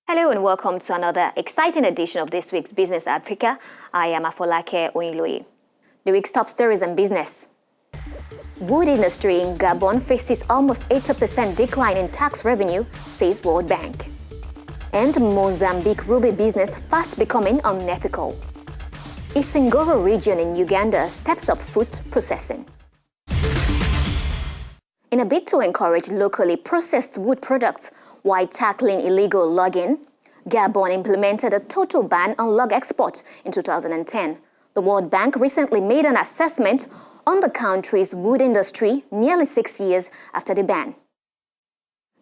Hello and welcome to another exciting edition of this week's Business Africa. I am Afolake Oyinloye. The week's top stories in business. Wood industry in Gabon faces almost 80% decline in tax revenue, says World Bank. And Mozambique ruby business fast becoming unethical. Isingoro region in Uganda steps up fruit processing. In a bid to encourage locally processed wood products while tackling illegal logging, Gabon implemented a total ban on log export in 2010. The World Bank recently made an assessment on the country's wood industry nearly 6 years after the ban.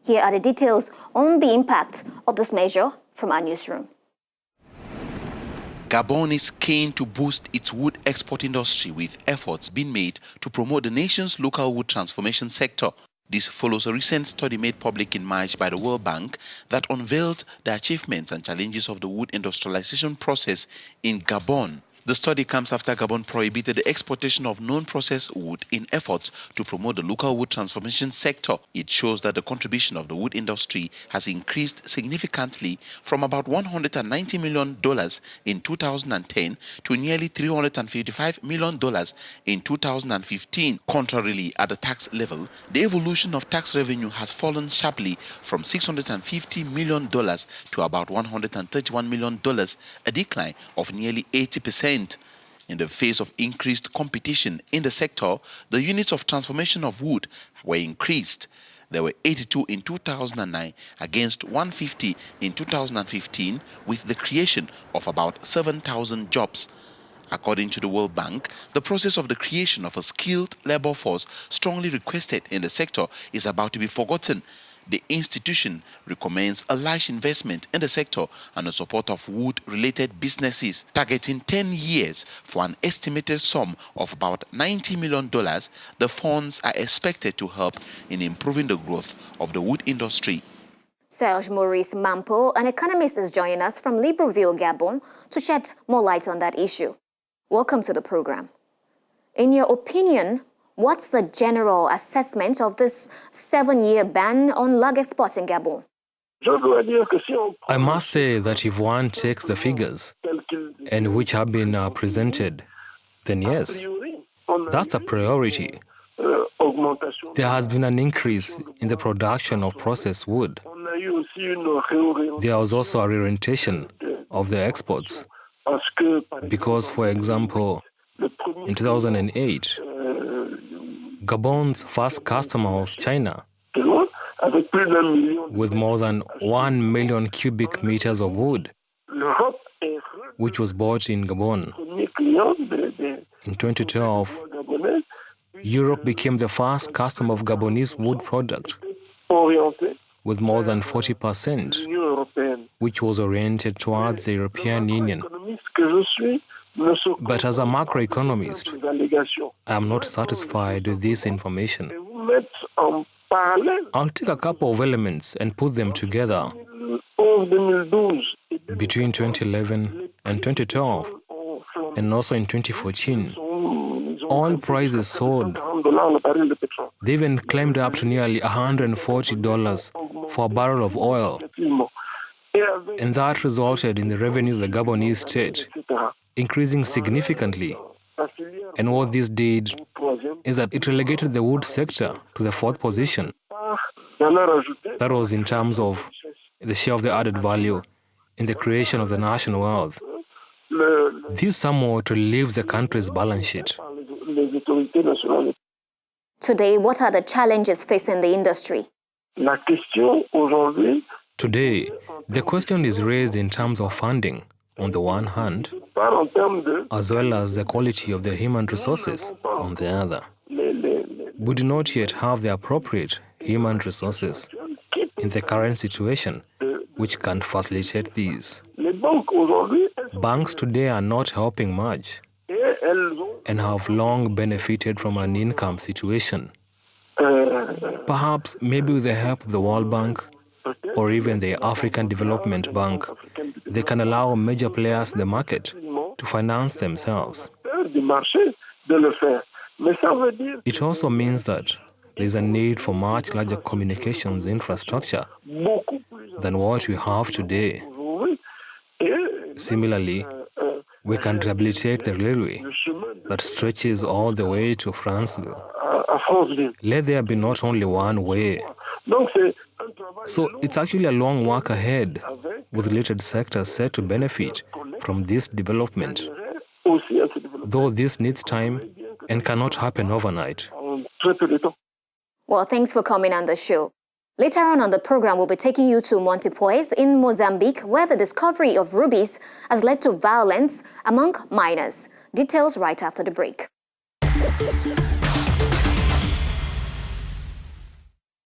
Here are the details on the impact of this measure from our newsroom. Gabon is keen to boost its wood export industry with efforts being made to promote the nation's local wood transformation sector. This follows a recent study made public in March by the World Bank that unveiled the achievements and challenges of the wood industrialization process in Gabon. The study comes after Gabon prohibited the exportation of non-processed wood in efforts to promote the local wood transformation sector. It shows that the contribution of the wood industry has increased significantly from about $190 million in 2010 to nearly $355 million in 2015. Contrarily, at the tax level, the evolution of tax revenue has fallen sharply from $650 million to about $131 million, a decline of nearly 80%. In the face of increased competition in the sector, the units of transformation of wood were increased. There were 82 in 2009 against 150 in 2015, with the creation of about 7,000 jobs. According to the World Bank, the process of the creation of a skilled labor force strongly requested in the sector is about to be forgotten. The institution recommends a large investment in the sector and the support of wood-related businesses, targeting 10 years for an estimated sum of about $90 million. The funds are expected to help in improving the growth of the wood industry. Serge Maurice Mampo, an economist, is joining us from Libreville, Gabon, to shed more light on that issue. Welcome to the program. In your opinion, what's the general assessment of this 7-year ban on log exports in Gabon? I must say that if one takes the figures and which have been presented, then yes, that's a priority. There has been an increase in the production of processed wood. There was also a reorientation of the exports because, for example, in 2008, Gabon's first customer was China, with more than 1 million cubic meters of wood, which was bought in Gabon. In 2012, Europe became the first customer of Gabonese wood product, with more than 40%, which was oriented towards the European Union. But as a macroeconomist, I am not satisfied with this information. I'll take a couple of elements and put them together. Between 2011 and 2012, and also in 2014, oil prices soared. They even climbed up to nearly $140 for a barrel of oil. And that resulted in the revenues of the Gabonese state increasing significantly. And what this did is that it relegated the wood sector to the 4th position. That was in terms of the share of the added value in the creation of the national wealth. This somewhat relieves the country's balance sheet. Today, what are the challenges facing the industry? Today, the question is raised in terms of funding, on the one hand, as well as the quality of the human resources on the other. We do not yet have the appropriate human resources in the current situation which can facilitate these. Banks today are not helping much and have long benefited from an income situation. Perhaps maybe with the help of the World Bank or even the African Development Bank, they can allow major players in the market to finance themselves. It also means that there's a need for much larger communications infrastructure than what we have today. Similarly, we can rehabilitate the railway that stretches all the way to Franceville. Let there be not only one way. So it's actually a long work ahead, with related sectors set to benefit from this development, though this needs time and cannot happen overnight. Well, thanks for coming on the show. Later on the program, we'll be taking you to Montepuez in Mozambique, where the discovery of rubies has led to violence among miners. Details right after the break.